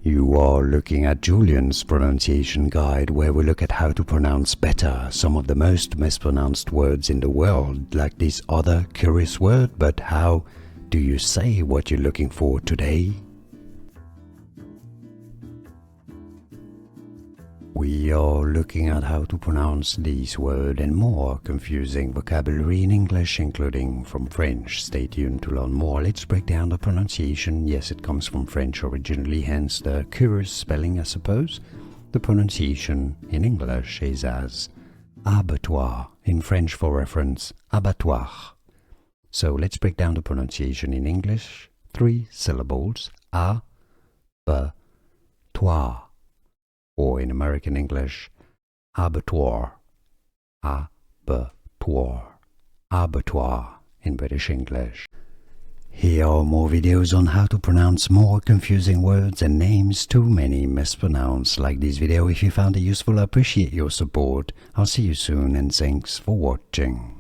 You are looking at Julien's pronunciation guide, where we look at how to pronounce better some of the most mispronounced words in the world, like this other curious word. But how do you say what you're looking for today? We are looking at how to pronounce this word and more confusing vocabulary in English, including from French. Stay tuned to learn more. Let's break down the pronunciation. Yes, it comes from French originally, hence the curious spelling, I suppose. The pronunciation in English is as abattoir, in French for reference, abattoir. So let's break down the pronunciation in English. 3 syllables, a-b-toir. Or in American English, abattoir, abattoir, abattoir in British English. Here are more videos on how to pronounce more confusing words and names too many mispronounced. Like this video if you found it useful. I appreciate your support. I'll see you soon and thanks for watching.